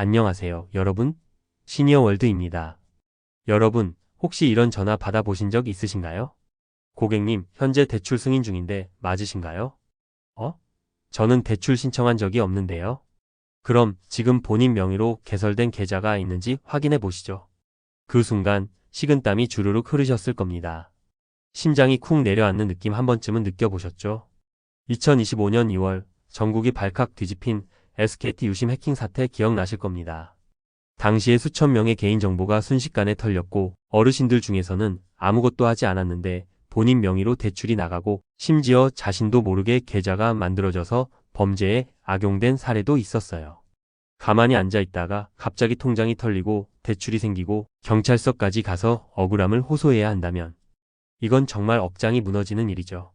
안녕하세요, 여러분. 시니어월드입니다. 여러분, 혹시 이런 전화 받아보신 적 있으신가요? 고객님, 현재 대출 승인 중인데 맞으신가요? 저는 대출 신청한 적이 없는데요. 그럼 지금 본인 명의로 개설된 계좌가 있는지 확인해 보시죠. 그 순간 식은땀이 주르륵 흐르셨을 겁니다. 심장이 쿵 내려앉는 느낌 한 번쯤은 느껴보셨죠? 2025년 2월 전국이 발칵 뒤집힌 SKT 유심 해킹 사태 기억나실 겁니다. 당시에 수천 명의 개인정보가 순식간에 털렸고 어르신들 중에서는 아무것도 하지 않았는데 본인 명의로 대출이 나가고 심지어 자신도 모르게 계좌가 만들어져서 범죄에 악용된 사례도 있었어요. 가만히 앉아 있다가 갑자기 통장이 털리고 대출이 생기고 경찰서까지 가서 억울함을 호소해야 한다면 이건 정말 억장이 무너지는 일이죠.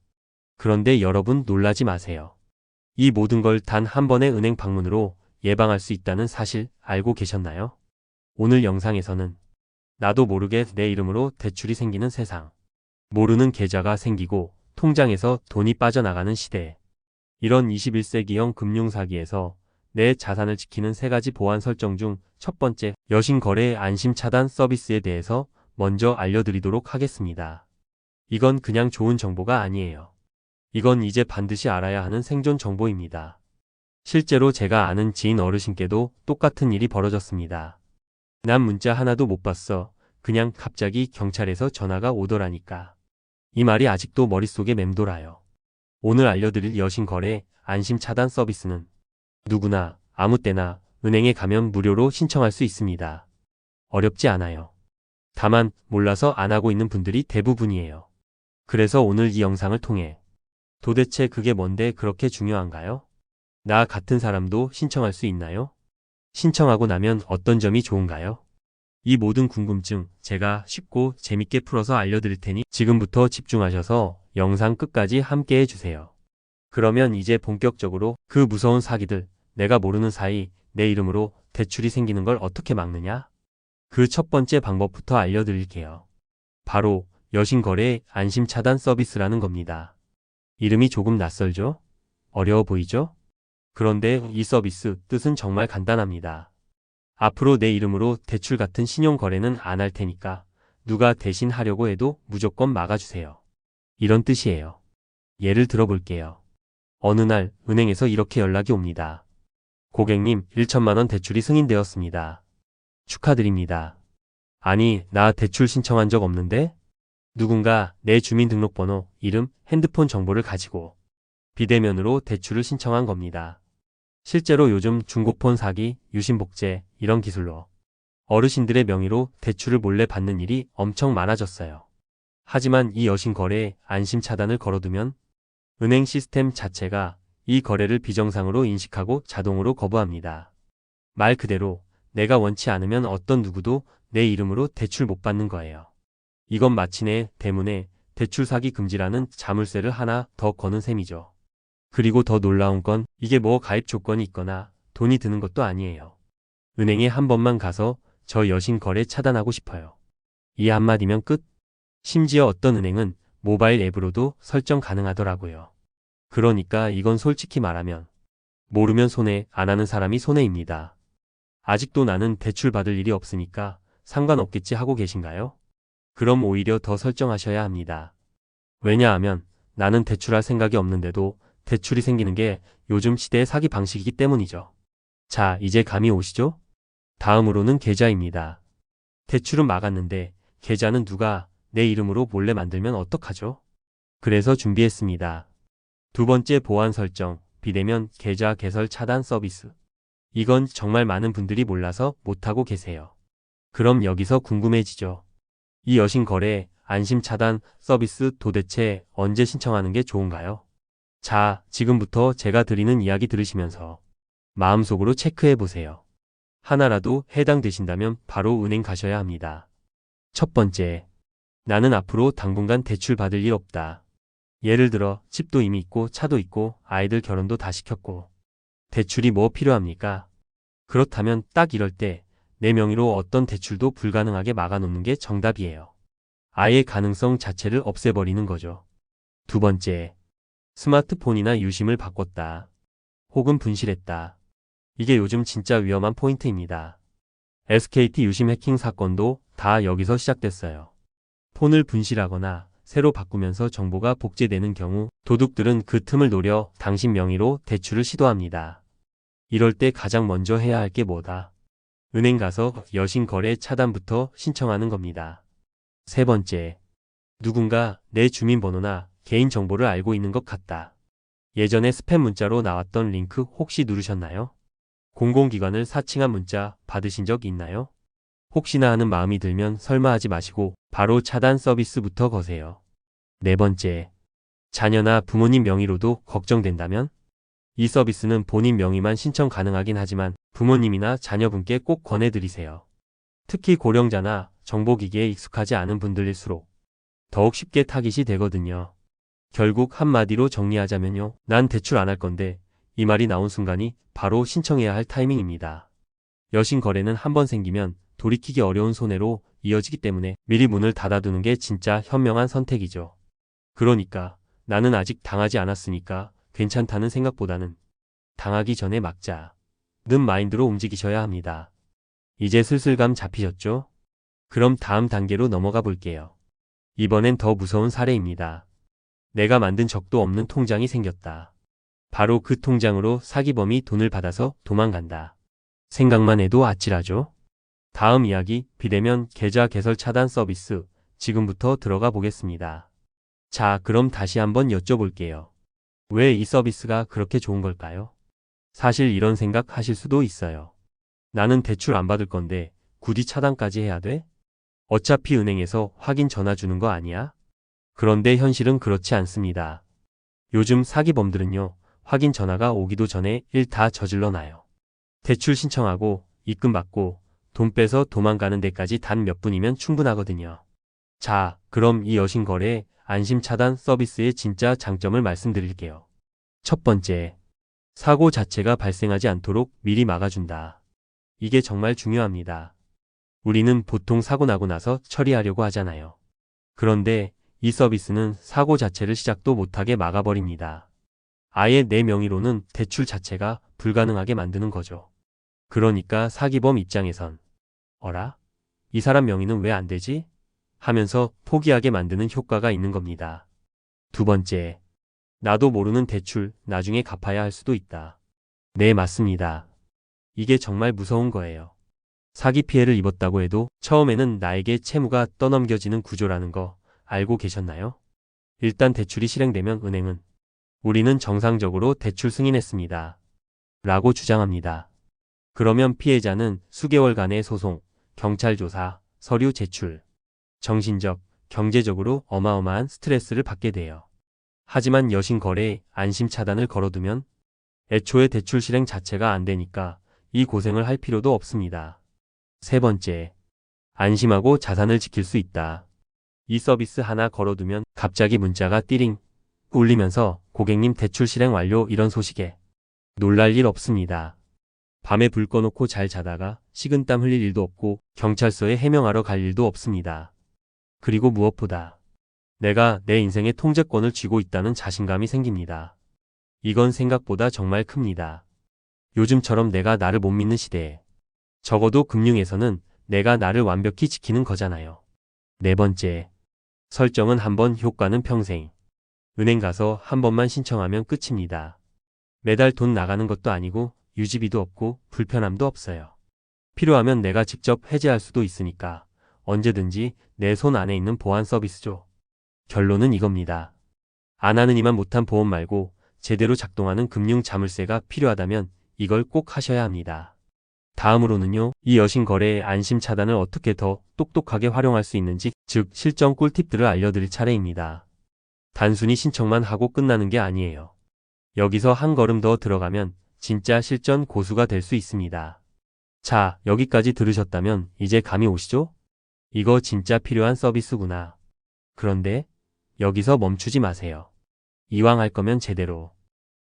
그런데 여러분 놀라지 마세요. 이 모든 걸 단 한 번의 은행 방문으로 예방할 수 있다는 사실 알고 계셨나요? 오늘 영상에서는 나도 모르게 내 이름으로 대출이 생기는 세상, 모르는 계좌가 생기고 통장에서 돈이 빠져나가는 시대, 이런 21세기형 금융사기에서 내 자산을 지키는 3가지 보안 설정 중 첫 번째, 여신거래 안심 차단 서비스에 대해서 먼저 알려드리도록 하겠습니다. 이건 그냥 좋은 정보가 아니에요. 이건 이제 반드시 알아야 하는 생존 정보입니다. 실제로 제가 아는 지인 어르신께도 똑같은 일이 벌어졌습니다. 난 문자 하나도 못 봤어. 그냥 갑자기 경찰에서 전화가 오더라니까. 이 말이 아직도 머릿속에 맴돌아요. 오늘 알려드릴 여신거래 안심 차단 서비스는 누구나 아무 때나 은행에 가면 무료로 신청할 수 있습니다. 어렵지 않아요. 다만 몰라서 안 하고 있는 분들이 대부분이에요. 그래서 오늘 이 영상을 통해 도대체 그게 뭔데 그렇게 중요한가요? 나 같은 사람도 신청할 수 있나요? 신청하고 나면 어떤 점이 좋은가요? 이 모든 궁금증 제가 쉽고 재밌게 풀어서 알려드릴 테니 지금부터 집중하셔서 영상 끝까지 함께 해주세요. 그러면 이제 본격적으로 그 무서운 사기들, 내가 모르는 사이 내 이름으로 대출이 생기는 걸 어떻게 막느냐? 그 첫 번째 방법부터 알려드릴게요. 바로 여신거래 안심 차단 서비스라는 겁니다. 이름이 조금 낯설죠? 어려워 보이죠? 그런데 이 서비스 뜻은 정말 간단합니다. 앞으로 내 이름으로 대출 같은 신용거래는 안 할 테니까 누가 대신 하려고 해도 무조건 막아주세요. 이런 뜻이에요. 예를 들어볼게요. 어느 날 은행에서 이렇게 연락이 옵니다. 고객님, 1천만 원 대출이 승인되었습니다. 축하드립니다. 아니, 나 대출 신청한 적 없는데? 누군가 내 주민등록번호, 이름, 핸드폰 정보를 가지고 비대면으로 대출을 신청한 겁니다. 실제로 요즘 중고폰 사기, 유심복제 이런 기술로 어르신들의 명의로 대출을 몰래 받는 일이 엄청 많아졌어요. 하지만 이 여신거래에 안심 차단을 걸어두면 은행 시스템 자체가 이 거래를 비정상으로 인식하고 자동으로 거부합니다. 말 그대로 내가 원치 않으면 어떤 누구도 내 이름으로 대출 못 받는 거예요. 이건 마치 내 대문에 대출 사기 금지라는 자물쇠를 하나 더 거는 셈이죠. 그리고 더 놀라운 건 이게 뭐 가입 조건이 있거나 돈이 드는 것도 아니에요. 은행에 한 번만 가서 저 여신 거래 차단하고 싶어요. 이 한마디면 끝. 심지어 어떤 은행은 모바일 앱으로도 설정 가능하더라고요. 그러니까 이건 솔직히 말하면 모르면 손해, 안 하는 사람이 손해입니다. 아직도 나는 대출 받을 일이 없으니까 상관없겠지 하고 계신가요? 그럼 오히려 더 설정하셔야 합니다. 왜냐하면 나는 대출할 생각이 없는데도 대출이 생기는 게 요즘 시대의 사기 방식이기 때문이죠. 자, 이제 감이 오시죠? 다음으로는 계좌입니다. 대출은 막았는데 계좌는 누가 내 이름으로 몰래 만들면 어떡하죠? 그래서 준비했습니다. 두 번째 보안 설정, 비대면 계좌 개설 차단 서비스. 이건 정말 많은 분들이 몰라서 못하고 계세요. 그럼 여기서 궁금해지죠. 이 여신거래 안심 차단 서비스 도대체 언제 신청하는 게 좋은가요? 자, 지금부터 제가 드리는 이야기 들으시면서 마음속으로 체크해 보세요. 하나라도 해당되신다면 바로 은행 가셔야 합니다. 첫 번째, 나는 앞으로 당분간 대출 받을 일 없다. 예를 들어 집도 이미 있고 차도 있고 아이들 결혼도 다 시켰고 대출이 뭐 필요합니까? 그렇다면 딱 이럴 때 내 명의로 어떤 대출도 불가능하게 막아놓는 게 정답이에요. 아예 가능성 자체를 없애버리는 거죠. 두 번째, 스마트폰이나 유심을 바꿨다. 혹은 분실했다. 이게 요즘 진짜 위험한 포인트입니다. SKT 유심 해킹 사건도 다 여기서 시작됐어요. 폰을 분실하거나 새로 바꾸면서 정보가 복제되는 경우 도둑들은 그 틈을 노려 당신 명의로 대출을 시도합니다. 이럴 때 가장 먼저 해야 할 게 뭐다? 은행 가서 여신 거래 차단부터 신청하는 겁니다. 세 번째, 누군가 내 주민번호나 개인정보를 알고 있는 것 같다. 예전에 스팸 문자로 나왔던 링크 혹시 누르셨나요? 공공기관을 사칭한 문자 받으신 적 있나요? 혹시나 하는 마음이 들면 설마 하지 마시고 바로 차단 서비스부터 거세요. 네 번째, 자녀나 부모님 명의로도 걱정된다면? 이 서비스는 본인 명의만 신청 가능하긴 하지만 부모님이나 자녀분께 꼭 권해드리세요. 특히 고령자나 정보기기에 익숙하지 않은 분들일수록 더욱 쉽게 타깃이 되거든요. 결국 한마디로 정리하자면요. 난 대출 안 할 건데 이 말이 나온 순간이 바로 신청해야 할 타이밍입니다. 여신 거래는 한번 생기면 돌이키기 어려운 손해로 이어지기 때문에 미리 문을 닫아두는 게 진짜 현명한 선택이죠. 그러니까 나는 아직 당하지 않았으니까 괜찮다는 생각보다는 당하기 전에 막자 는 마인드로 움직이셔야 합니다. 이제 슬슬 감 잡히셨죠? 그럼 다음 단계로 넘어가 볼게요. 이번엔 더 무서운 사례입니다. 내가 만든 적도 없는 통장이 생겼다. 바로 그 통장으로 사기범이 돈을 받아서 도망간다. 생각만 해도 아찔하죠? 다음 이야기, 비대면 계좌 개설 차단 서비스, 지금부터 들어가 보겠습니다. 자, 그럼 다시 한번 여쭤볼게요. 왜 이 서비스가 그렇게 좋은 걸까요? 사실 이런 생각 하실 수도 있어요. 나는 대출 안 받을 건데 굳이 차단까지 해야 돼? 어차피 은행에서 확인 전화 주는 거 아니야? 그런데 현실은 그렇지 않습니다. 요즘 사기범들은요, 확인 전화가 오기도 전에 일 다 저질러 놔요. 대출 신청하고 입금 받고 돈 빼서 도망가는 데까지 단 몇 분이면 충분하거든요. 자, 그럼 이 여신거래 안심 차단 서비스의 진짜 장점을 말씀드릴게요. 첫 번째, 사고 자체가 발생하지 않도록 미리 막아준다. 이게 정말 중요합니다. 우리는 보통 사고 나고 나서 처리하려고 하잖아요. 그런데 이 서비스는 사고 자체를 시작도 못하게 막아버립니다. 아예 내 명의로는 대출 자체가 불가능하게 만드는 거죠. 그러니까 사기범 입장에선 어라? 이 사람 명의는 왜 안 되지? 하면서 포기하게 만드는 효과가 있는 겁니다. 두 번째, 나도 모르는 대출 나중에 갚아야 할 수도 있다. 네, 맞습니다. 이게 정말 무서운 거예요. 사기 피해를 입었다고 해도 처음에는 나에게 채무가 떠넘겨지는 구조라는 거 알고 계셨나요? 일단 대출이 실행되면 은행은 우리는 정상적으로 대출 승인했습니다. 라고 주장합니다. 그러면 피해자는 수개월간의 소송, 경찰 조사, 서류 제출, 정신적, 경제적으로 어마어마한 스트레스를 받게 돼요. 하지만 여신 거래에 안심 차단을 걸어두면 애초에 대출 실행 자체가 안 되니까 이 고생을 할 필요도 없습니다. 세 번째, 안심하고 자산을 지킬 수 있다. 이 서비스 하나 걸어두면 갑자기 문자가 띠링 울리면서 고객님 대출 실행 완료 이런 소식에 놀랄 일 없습니다. 밤에 불 꺼놓고 잘 자다가 식은땀 흘릴 일도 없고 경찰서에 해명하러 갈 일도 없습니다. 그리고 무엇보다 내가 내 인생의 통제권을 쥐고 있다는 자신감이 생깁니다. 이건 생각보다 정말 큽니다. 요즘처럼 내가 나를 못 믿는 시대에 적어도 금융에서는 내가 나를 완벽히 지키는 거잖아요. 네 번째, 설정은 한 번, 효과는 평생. 은행 가서 한 번만 신청하면 끝입니다. 매달 돈 나가는 것도 아니고 유지비도 없고 불편함도 없어요. 필요하면 내가 직접 해지할 수도 있으니까 언제든지 내 손 안에 있는 보안 서비스죠. 결론은 이겁니다. 안 하는 이만 못한 보험 말고 제대로 작동하는 금융 자물쇠가 필요하다면 이걸 꼭 하셔야 합니다. 다음으로는요, 이 여신 거래의 안심 차단을 어떻게 더 똑똑하게 활용할 수 있는지, 즉 실전 꿀팁들을 알려드릴 차례입니다. 단순히 신청만 하고 끝나는 게 아니에요. 여기서 한 걸음 더 들어가면 진짜 실전 고수가 될 수 있습니다. 자, 여기까지 들으셨다면 이제 감이 오시죠? 이거 진짜 필요한 서비스구나. 그런데 여기서 멈추지 마세요. 이왕 할 거면 제대로.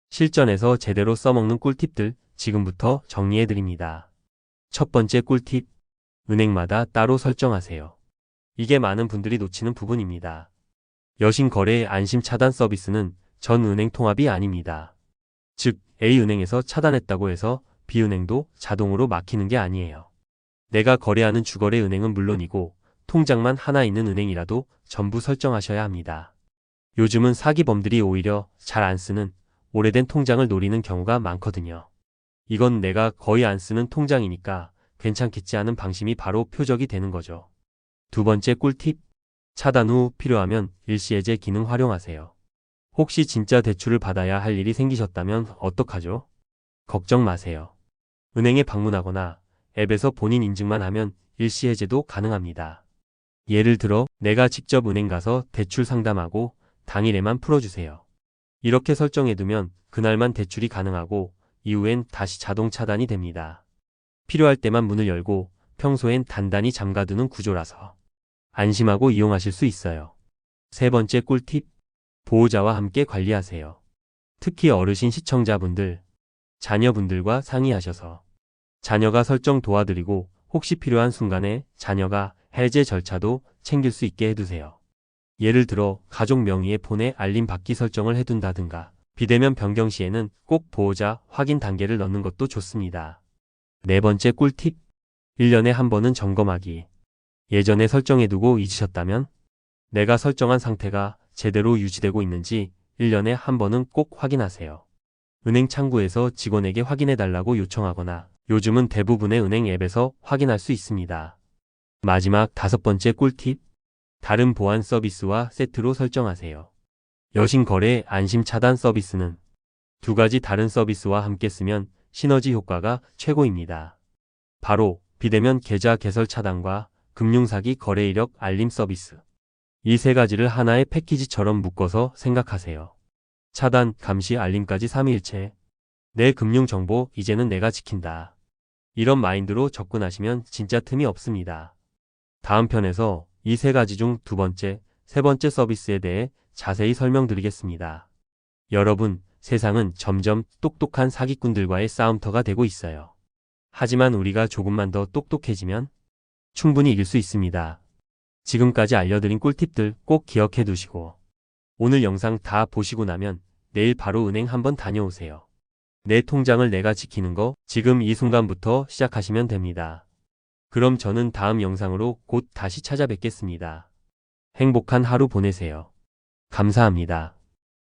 실전에서 제대로 써먹는 꿀팁들 지금부터 정리해드립니다. 첫 번째 꿀팁, 은행마다 따로 설정하세요. 이게 많은 분들이 놓치는 부분입니다. 여신 거래의 안심 차단 서비스는 전 은행 통합이 아닙니다. 즉, A은행에서 차단했다고 해서 비은행도 자동으로 막히는 게 아니에요. 내가 거래하는 주거래 은행은 물론이고 통장만 하나 있는 은행이라도 전부 설정하셔야 합니다. 요즘은 사기범들이 오히려 잘 안 쓰는 오래된 통장을 노리는 경우가 많거든요. 이건 내가 거의 안 쓰는 통장이니까 괜찮겠지 하는 방심이 바로 표적이 되는 거죠. 두 번째 꿀팁. 차단 후 필요하면 일시해제 기능 활용하세요. 혹시 진짜 대출을 받아야 할 일이 생기셨다면 어떡하죠? 걱정 마세요. 은행에 방문하거나 앱에서 본인 인증만 하면 일시해제도 가능합니다. 예를 들어 내가 직접 은행 가서 대출 상담하고 당일에만 풀어주세요. 이렇게 설정해두면 그날만 대출이 가능하고 이후엔 다시 자동 차단이 됩니다. 필요할 때만 문을 열고 평소엔 단단히 잠가두는 구조라서 안심하고 이용하실 수 있어요. 세 번째 꿀팁. 보호자와 함께 관리하세요. 특히 어르신 시청자분들, 자녀분들과 상의하셔서 자녀가 설정 도와드리고 혹시 필요한 순간에 자녀가 해제 절차도 챙길 수 있게 해두세요. 예를 들어 가족 명의의 폰에 알림 받기 설정을 해둔다든가 비대면 변경 시에는 꼭 보호자 확인 단계를 넣는 것도 좋습니다. 네 번째 꿀팁. 1년에 한 번은 점검하기. 예전에 설정해두고 잊으셨다면 내가 설정한 상태가 제대로 유지되고 있는지 1년에 한 번은 꼭 확인하세요. 은행 창구에서 직원에게 확인해달라고 요청하거나 요즘은 대부분의 은행 앱에서 확인할 수 있습니다. 마지막 다섯 번째 꿀팁. 다른 보안 서비스와 세트로 설정하세요. 여신거래 안심 차단 서비스는 두 가지 다른 서비스와 함께 쓰면 시너지 효과가 최고입니다. 바로 비대면 계좌 개설 차단과 금융사기 거래 이력 알림 서비스. 이 세 가지를 하나의 패키지처럼 묶어서 생각하세요. 차단, 감시, 알림까지 삼위일체. 내 금융정보 이제는 내가 지킨다. 이런 마인드로 접근하시면 진짜 틈이 없습니다. 다음 편에서 이 세 가지 중 두 번째, 세 번째 서비스에 대해 자세히 설명드리겠습니다. 여러분, 세상은 점점 똑똑한 사기꾼들과의 싸움터가 되고 있어요. 하지만 우리가 조금만 더 똑똑해지면 충분히 이길 수 있습니다. 지금까지 알려드린 꿀팁들 꼭 기억해 두시고 오늘 영상 다 보시고 나면 내일 바로 은행 한번 다녀오세요. 내 통장을 내가 지키는 거 지금 이 순간부터 시작하시면 됩니다. 그럼 저는 다음 영상으로 곧 다시 찾아뵙겠습니다. 행복한 하루 보내세요. 감사합니다.